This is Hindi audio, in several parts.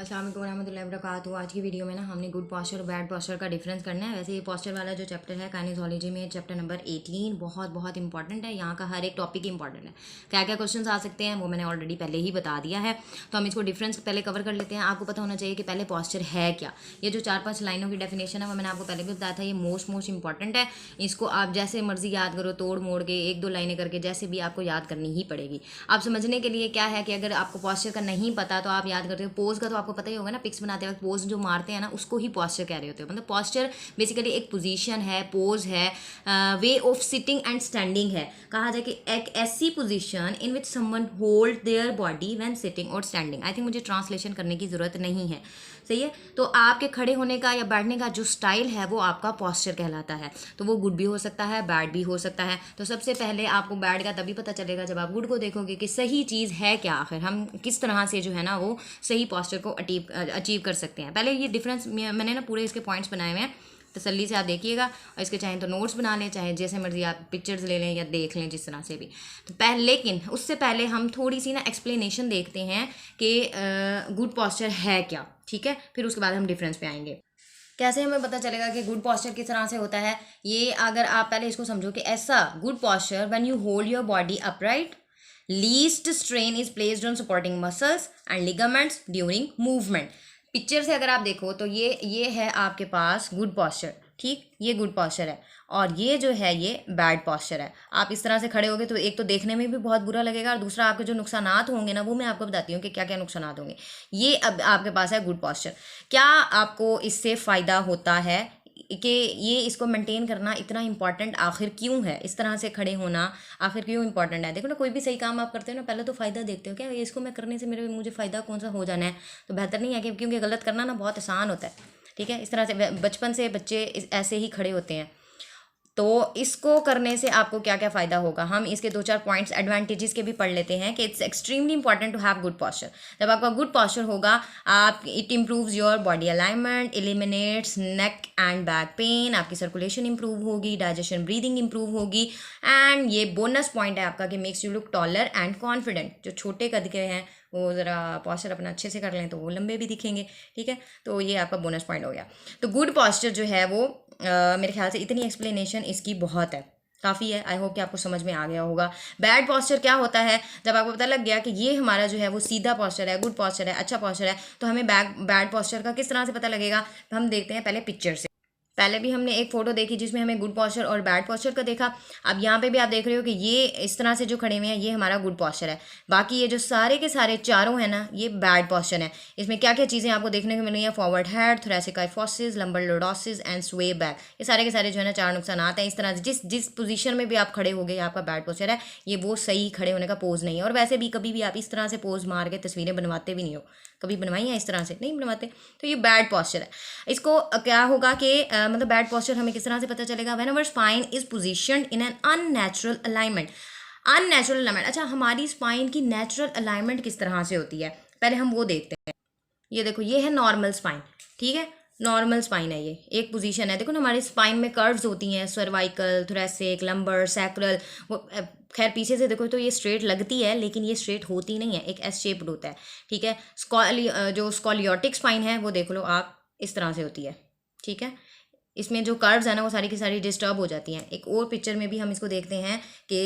अस्सलाम वालेकुम रहमतुल्लाहि व बरकातहू। आज की वीडियो में ना हमने गुड पॉस्चर और बैड पॉस्चर का डिफरेंस करना है। वैसे ये पॉस्चर वाला जो चैप्टर है काइनेजोलॉजी में चैप्टर नंबर 18 बहुत बहुत इंपॉर्टेंट है। यहाँ का हर एक टॉपिक इंपॉर्टेंट है। क्या क्या क्वेश्चंस आ सकते हैं वो मैंने ऑलरेडी पहले ही बता दिया है, तो हम इसको डिफरेंस पहले कवर कर लेते हैं। आपको पता होना चाहिए कि पहले पॉस्चर है क्या। ये जो 4-5 लाइनों की डेफिनेशन है वो मैंने आपको पहले भी बताया था, ये मोस्ट इंपॉर्टेंट है। इसको आप जैसे मर्जी याद करो, तोड़ मोड़ के 1-2 लाइनें करके जैसे भी आपको याद करनी ही पड़ेगी। आप समझने के लिए क्या है कि अगर आपको पॉस्चर का नहीं पता तो आप याद करते हो। पोज का तो आपको पता ही होगा ना, पिक्स बनाते वक्त पोज जो मारते हैं ना उसको ही पॉस्चर कह रहे होते हैं। मतलब पॉस्चर बेसिकली एक पोजीशन है, पोज है, way of sitting and standing है। कहा जाए कि एक ऐसी position in which someone hold their body when sitting और स्टैंडिंग। आई थिंक मुझे ट्रांसलेशन करने की जरूरत नहीं है, सही है। तो आपके खड़े होने का या बैठने का जो स्टाइल है वो आपका पॉस्चर कहलाता है। तो वो गुड भी हो सकता है, बैड भी हो सकता है। तो सबसे पहले आपको बैड का तभी पता चलेगा जब आप गुड को देखोगे कि सही चीज़ है क्या, आखिर हम किस तरह से जो है ना वो सही पॉस्चर को अचीव कर सकते हैं। पहले ये डिफरेंस मैंने ना पूरे इसके पॉइंट्स बनाए हुए हैं, तसल्ली से आप देखिएगा। और इसके चाहे तो नोट्स बना लें, चाहे जैसे मर्जी आप पिक्चर्स ले लें या देख लें, जिस तरह से भी। तो पहले, लेकिन उससे पहले हम थोड़ी सी ना एक्सप्लेनेशन देखते हैं कि गुड पॉस्चर है क्या, ठीक है। फिर उसके बाद हम डिफरेंस पे आएंगे। कैसे हमें पता चलेगा कि गुड पॉस्चर किस तरह से होता है। ये अगर आप पहले इसको समझो कि ऐसा good posture when you hold your body upright, least strain is placed on supporting muscles and ligaments during movement. Picture से अगर आप देखो तो ये है आपके पास गुड पॉस्चर, ठीक, ये गुड पॉस्चर है। और ये जो है ये बैड पॉस्चर है। आप इस तरह से खड़े होगे तो एक तो देखने में भी बहुत बुरा लगेगा, और दूसरा आपके जो नुकसानात होंगे ना वो मैं आपको बताती हूँ कि क्या क्या नुकसानात होंगे। ये अब आपके पास है गुड पॉस्चर। क्या आपको इससे फ़ायदा होता है कि ये इसको मेंटेन करना इतना इंपॉर्टेंट आखिर क्यों है, इस तरह से खड़े होना आखिर क्यों इंपॉर्टेंट है। देखो ना, कोई भी सही काम आप करते हो ना, पहले तो फ़ायदा देखते हो, क्या इसको मैं करने से मुझे फ़ायदा कौन सा हो जाना है। तो बेहतर नहीं है कि, क्योंकि गलत करना ना बहुत आसान होता है, ठीक है। इस तरह से बचपन से बच्चे ऐसे ही खड़े होते हैं। तो इसको करने से आपको क्या क्या फ़ायदा होगा, हम इसके 2-4 पॉइंट्स एडवांटेजेस के भी पढ़ लेते हैं कि it's extremely important to have good posture. जब आपका गुड पॉस्चर होगा, आप it improves your body alignment, eliminates neck and back pain, आपकी सर्कुलेशन इंप्रूव होगी, डाइजेशन ब्रीदिंग इंप्रूव होगी। एंड ये बोनस पॉइंट है आपका कि makes you look taller and confident. जो छोटे कद के हैं वो ज़रा पॉस्चर अपना अच्छे से कर लें तो वो लंबे भी दिखेंगे, ठीक है। तो ये आपका बोनस पॉइंट हो गया। तो गुड पॉस्चर जो है वो मेरे ख्याल से इतनी एक्सप्लेनेशन इसकी बहुत है, काफ़ी है। आई होप कि आपको समझ में आ गया होगा। बैड पॉस्चर क्या होता है, जब आपको पता लग गया कि ये हमारा जो है वो सीधा पॉस्चर है, गुड पॉस्चर है, अच्छा पॉस्चर है, तो हमें बैड पॉस्चर का किस तरह से पता लगेगा। तो हम देखते हैं पहले पिक्चर से। पहले भी हमने एक फ़ोटो देखी जिसमें हमें गुड पॉस्चर और बैड पॉस्चर का देखा। अब यहाँ पे भी आप देख रहे हो कि ये इस तरह से जो खड़े हुए हैं ये हमारा गुड पॉस्चर है। बाकी ये जो सारे के सारे चारों हैं ना ये बैड पॉस्चर है। इसमें क्या क्या चीज़ें आपको देखने को मिल रही है, forward head, thoracic kyphosis, lumbar lordosis and स्वे बैक। ये सारे के सारे जो है ना 4 नुकसान हैं। इस तरह से जिस पोजीशन में भी आप खड़े हो गए आपका बैड पॉस्चर है, ये वो सही खड़े होने का पोज नहीं है। और वैसे भी कभी भी आप इस तरह से पोज मार के तस्वीरें बनवाते भी नहीं हो, कभी बनवाई हैं इस तरह से नहीं बनवाते, तो ये बैड पॉस्चर है। इसको क्या होगा कि मतलब बैड पॉस्चर हमें किस तरह से पता चलेगा, whenever spine is positioned in an unnatural alignment. Unnatural alignment, अच्छा हमारी स्पाइन की नेचुरल अलाइनमेंट किस तरह से होती है, पहले हम वो देखते हैं। ये देखो, ये है नॉर्मल स्पाइन, ठीक है, नॉर्मल स्पाइन है, ये एक पोजीशन है। देखो ना हमारी स्पाइन में कर्व्स होती हैं, सर्वाइकल, थोरेसिक, लंबर, सैक्रल। वो खैर पीछे से देखो तो ये स्ट्रेट लगती है लेकिन ये स्ट्रेट होती नहीं है, एक एस शेप्ड होता है, ठीक है। जो स्कॉलियोटिक स्पाइन है वो देख लो आप, इस तरह से होती है, ठीक है। इसमें जो कर्व्स है ना वो सारी की सारी डिस्टर्ब हो जाती हैं। एक और पिक्चर में भी हम इसको देखते हैं कि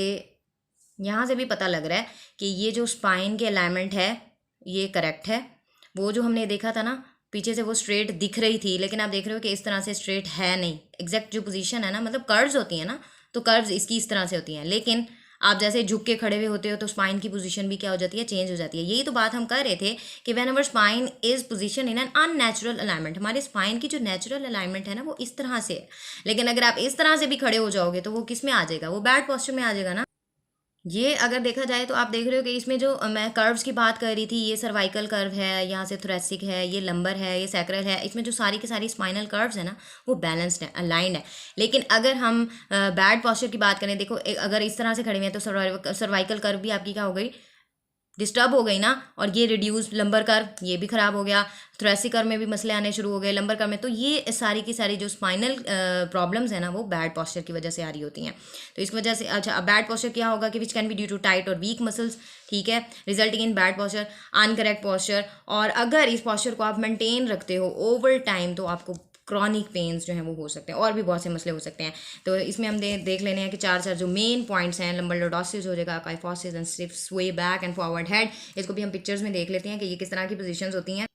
यहाँ से भी पता लग रहा है कि ये जो स्पाइन के अलाइनमेंट है ये करेक्ट है। वो जो हमने देखा था ना पीछे से वो स्ट्रेट दिख रही थी, लेकिन आप देख रहे हो कि इस तरह से स्ट्रेट है नहीं। एग्जैक्ट जो पोजीशन है ना, मतलब कर्व्स होती है ना, तो कर्व्स इसकी इस तरह से होती हैं, लेकिन आप जैसे झुक के खड़े हुए होते हो तो स्पाइन की पोजीशन भी क्या हो जाती है, चेंज हो जाती है। यही तो बात हम कर रहे थे कि when our spine is position in an unnatural alignment, हमारे स्पाइन की जो नेचुरल अलाइनमेंट है ना वो इस तरह से है। लेकिन अगर आप इस तरह से भी खड़े हो जाओगे तो वो किस में आ जाएगा, वो बैड पोस्चर में आ जाएगा ना। ये अगर देखा जाए तो आप देख रहे हो कि इसमें जो मैं कर्व्स की बात कर रही थी, ये सर्वाइकल कर्व है, यहाँ से थोरेसिक है, ये लंबर है, ये सैक्रल है। इसमें जो सारी की सारी स्पाइनल कर्व्स है ना वो बैलेंस्ड है, अलाइंड है। लेकिन अगर हम बैड पॉस्चर की बात करें, देखो अगर इस तरह से खड़े हुए हैं तो सर्वाइकल कर्व भी आपकी क्या हो गई, डिस्टर्ब हो गई ना, और ये रिड्यूस लंबर कर्व ये भी ख़राब हो गया, थोरेसिक कर्व में भी मसले आने शुरू हो गए, लंबर कर्व में। तो ये सारी की सारी जो स्पाइनल प्रॉब्लम्स है ना वो बैड पॉस्चर की वजह से आ रही होती हैं। तो इस वजह से अच्छा, अब बैड पॉस्चर क्या होगा कि which can be due to tight और वीक मसल्स, ठीक है, resulting in bad posture, uncorrect posture. और अगर इस पॉस्चर को आप मेंटेन रखते हो ओवर टाइम तो आपको क्रॉनिक पेन्स जो हैं वो हो सकते हैं, और भी बहुत से मसले हो सकते हैं। तो इसमें हम देख लेने हैं कि चार जो मेन पॉइंट्स हैं, लंबर लॉर्डोसिस हो जाएगा, काइफोसिस एंड स्टिफ स्वे बैक एंड फॉरवर्ड हेड। इसको भी हम पिक्चर्स में देख लेते हैं कि ये किस तरह की पोजीशंस होती हैं।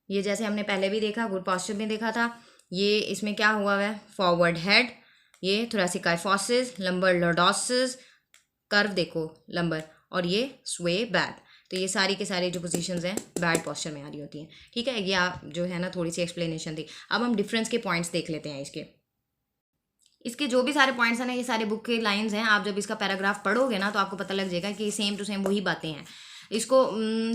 ये जैसे हमने पहले भी देखा, गुड पॉस्चर में देखा था, ये इसमें क्या हुआ है, फॉरवर्ड हेड, ये thoracic kyphosis, lumbar lordosis, curve देखो लंबर, और ये स्वे बैक। तो ये सारी के सारी जो पोजीशंस हैं बैड पॉस्चर में आ रही होती हैं, ठीक है। ये आप जो है ना थोड़ी सी एक्सप्लेनेशन थी। अब हम डिफरेंस के पॉइंट्स देख लेते हैं। इसके जो भी सारे पॉइंट्स हैं ना, ये सारे बुक के लाइंस हैं। आप जब इसका पैराग्राफ पढ़ोगे ना तो आपको पता लग जाएगा कि सेम टू सेम वही बातें हैं। इसको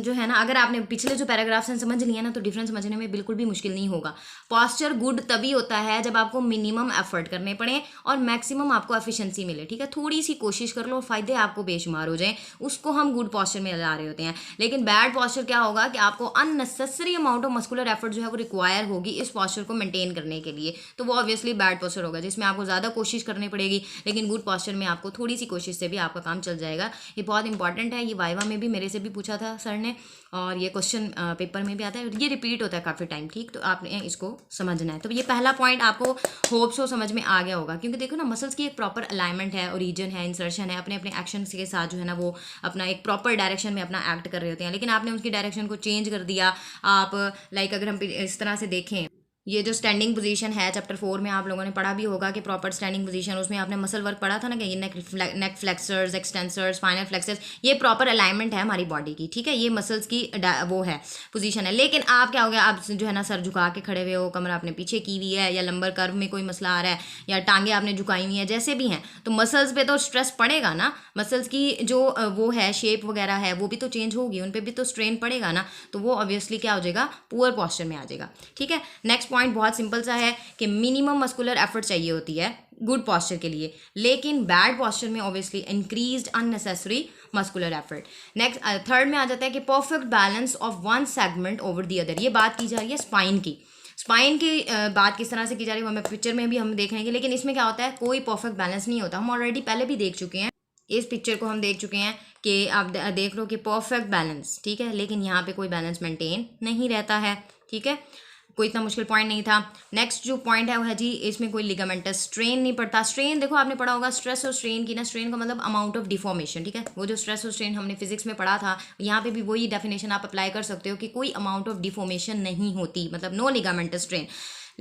जो है ना, अगर आपने पिछले जो पैराग्राफ्स हैं समझ लिया ना तो डिफरेंस समझने में बिल्कुल भी मुश्किल नहीं होगा। पॉस्चर गुड तभी होता है जब आपको मिनिमम एफर्ट करने पड़े और मैक्सिमम आपको एफिशिएंसी मिले, ठीक है। थोड़ी सी कोशिश कर लो, फायदे आपको बेशुमार हो जाए, उसको हम गुड पॉस्चर में ला रहे होते हैं। लेकिन बैड पॉस्चर क्या होगा कि आपको unnecessary amount of muscular effort जो है वो रिक्वायर होगी इस पॉस्चर को मेंटेन करने के लिए, तो वो ऑब्वियसली बैड पॉस्चर होगा, जिसमें आपको ज़्यादा कोशिश करनी पड़ेगी। लेकिन गुड पॉस्चर में आपको थोड़ी सी कोशिश से भी आपका काम चल जाएगा। ये बहुत इंपॉर्टेंट है। ये वाइवा में भी मेरे से भी पूछा था सर ने, और ये क्वेश्चन पेपर में भी आता है, ये रिपीट होता है काफ़ी टाइम, ठीक। तो आपने इसको समझना है। तो ये पहला पॉइंट आपको होप सो समझ में आ गया होगा, क्योंकि देखो ना, मसल्स की एक प्रॉपर अलाइनमेंट है, ओरिजिन है, इंसर्शन है, अपने अपने एक्शन के साथ जो है ना वो अपना एक प्रॉपर डायरेक्शन में अपना एक्ट कर रहे होते हैं। लेकिन आपने उसकी डायरेक्शन को चेंज कर दिया। आप लाइक अगर हम इस तरह से देखें, ये जो स्टैंडिंग पोजीशन है चैप्टर 4 में आप लोगों ने पढ़ा भी होगा कि प्रॉपर स्टैंडिंग पोजीशन, उसमें आपने मसल वर्क पढ़ा था ना कि ये नेक फ्लेक्सर्स, एक्सटेंसर्स, स्पाइनल फ्लेक्सर्स, ये प्रॉपर अलाइनमेंट है हमारी बॉडी की, ठीक है। ये मसल्स की वो है पोजीशन है। लेकिन आप क्या हो गया, आप जो है ना सर झुका के खड़े हुए हो, कमर आपने पीछे की हुई है, या लंबर कर्व में कोई मसला आ रहा है, या टांगे आपने झुकाई हुई है, जैसे भी हैं, तो मसल्स पे तो स्ट्रेस पड़ेगा ना। मसल्स की जो वो है शेप वगैरह है वो भी तो चेंज होगी, उन पर भी तो स्ट्रेन पड़ेगा ना। तो वो ऑब्वियसली क्या हो जाएगा, पुअर पॉस्चर में आ जाएगा, ठीक है। नेक्स्ट पॉइंट बहुत सिंपल सा है कि मिनिमम मस्कुलर एफर्ट चाहिए होती है गुड पॉस्चर के लिए, लेकिन बैड पॉस्चर में obviously increased unnecessary muscular effort. Next third में आ जाता है कि perfect balance of one segment over the other. ये बात की जा रही है स्पाइन की। स्पाइन की बात किस तरह से की जा रही है वो हमें पिक्चर में भी हम देखेंगे। लेकिन इसमें क्या होता है, कोई परफेक्ट बैलेंस नहीं होता। हम ऑलरेडी पहले भी देख चुके हैं, इस पिक्चर को हम देख चुके हैं कि आप देख लो कि परफेक्ट बैलेंस, ठीक है, लेकिन यहाँ पे कोई बैलेंस मेंटेन नहीं रहता है, ठीक है। कोई इतना मुश्किल पॉइंट नहीं था। नेक्स्ट जो पॉइंट है वो है जी, इसमें कोई लिगामेंटस स्ट्रेन नहीं पड़ता। स्ट्रेन देखो आपने पढ़ा होगा, स्ट्रेस और स्ट्रेन की ना, स्ट्रेन का मतलब अमाउंट ऑफ डिफॉर्मेशन, ठीक है। वो जो स्ट्रेस और स्ट्रेन हमने फिजिक्स में पढ़ा था, यहाँ पे भी वही डेफिनेशन आप अप्लाई कर सकते हो कि कोई अमाउंट ऑफ डिफॉर्मेशन नहीं होती, मतलब no ligaments strain.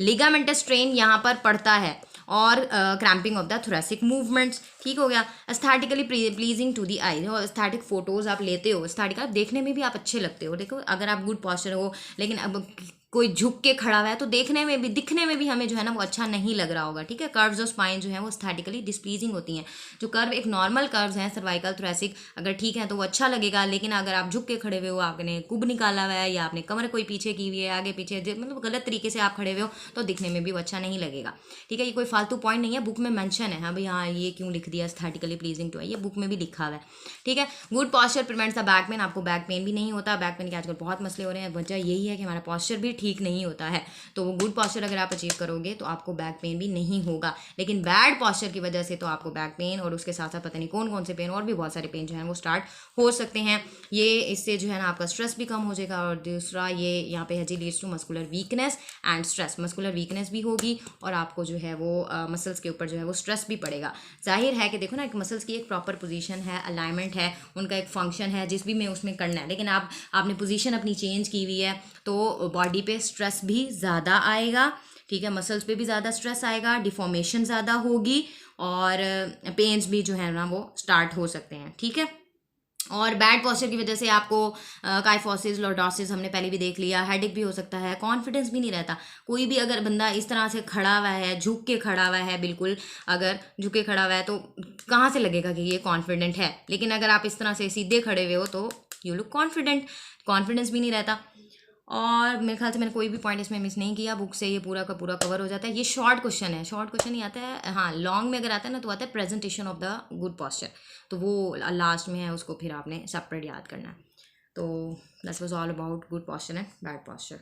Ligaments strain यहाँ पर पड़ता है, और cramping of the thoracic movements, ठीक हो गया। Aesthetically pleasing to the eye, और एस्थेटिक फोटोज आप लेते हो, एस्थेटिक आप देखने में भी आप अच्छे लगते हो। देखो अगर आप गुड पॉस्चर हो, लेकिन अब कोई झुक के खड़ा हुआ है तो देखने में भी, दिखने में भी हमें जो है ना वो अच्छा नहीं लग रहा होगा, ठीक है। कर्व्स और स्पाइन जो है वो एस्थेटिकली डिस्प्लीजिंग होती हैं। जो कर्व एक नॉर्मल कर्व्स हैं सर्वाइकल थोरेसिक अगर ठीक है तो वो अच्छा लगेगा, लेकिन अगर आप झुक के खड़े हुए हो, आपने कुब निकाला हुआ है, या आपने कमर कोई पीछे की हुई है, आगे पीछे, मतलब गलत तरीके से आप खड़े हुए हो, तो दिखने में भी वो अच्छा नहीं लगेगा, ठीक है। ये कोई फालतू पॉइंट नहीं है, बुक में मेंशन है। हाँ भाई, हाँ ये क्यों लिख दिया एस्थेटिकली प्लीजिंग टू आई, ये बुक में भी लिखा हुआ है, ठीक है। Good posture prevents the back pain, आपको बैक पेन भी नहीं होता। बैक पेन के आजकल बहुत मसले हो रहे हैं, वजह यही है कि हमारा पॉस्चर भी ठीक नहीं होता है। तो वो गुड पॉस्चर अगर आप अचीव करोगे तो आपको बैक पेन भी नहीं होगा। लेकिन बैड पॉस्चर की वजह से तो आपको बैक पेन और उसके साथ साथ पता नहीं कौन कौन से पेन और भी बहुत सारे पेन जो है वो स्टार्ट हो सकते हैं। ये इससे जो है ना आपका स्ट्रेस भी कम हो जाएगा। और दूसरा ये यहाँ पे है जी, leads to muscular weakness and stress. Muscular weakness भी होगी और आपको जो है वो मसल्स के ऊपर जो है वो स्ट्रेस भी पड़ेगा। जाहिर है कि देखो ना, एक मसल्स की एक प्रॉपर पोजीशन है, अलाइनमेंट है, उनका एक फंक्शन है जिस भी में उसमें करना है। लेकिन आपने पोजीशन अपनी चेंज की हुई है तो बॉडी पे स्ट्रेस भी ज़्यादा आएगा, ठीक है। मसल्स पे भी ज़्यादा स्ट्रेस आएगा, डिफॉर्मेशन ज़्यादा होगी, और पेन्स भी जो है ना वो स्टार्ट हो सकते हैं, ठीक है। और बैड पॉस्चर की वजह से आपको काइफोसिस, लॉर्डोसिस हमने पहले भी देख लिया, हेडेक भी हो सकता है, कॉन्फिडेंस भी नहीं रहता। कोई भी अगर बंदा इस तरह से खड़ा हुआ है, झुक के खड़ा हुआ है, बिल्कुल अगर झुक के खड़ा हुआ है तो कहाँ से लगेगा कि ये कॉन्फिडेंट है। लेकिन अगर आप इस तरह से सीधे खड़े हुए हो तो यू लुक कॉन्फिडेंट, कॉन्फिडेंस भी नहीं रहता। और मेरे ख्याल से मैंने कोई भी पॉइंट इसमें मिस नहीं किया, बुक से ये पूरा का पूरा कवर हो जाता है। ये शॉर्ट क्वेश्चन है, शॉर्ट क्वेश्चन ही आता है, हाँ लॉन्ग में अगर आता है ना तो आता है presentation of the good posture, तो वो लास्ट में है, उसको फिर आपने सेपरेट याद करना है। तो that was all about good posture and bad posture.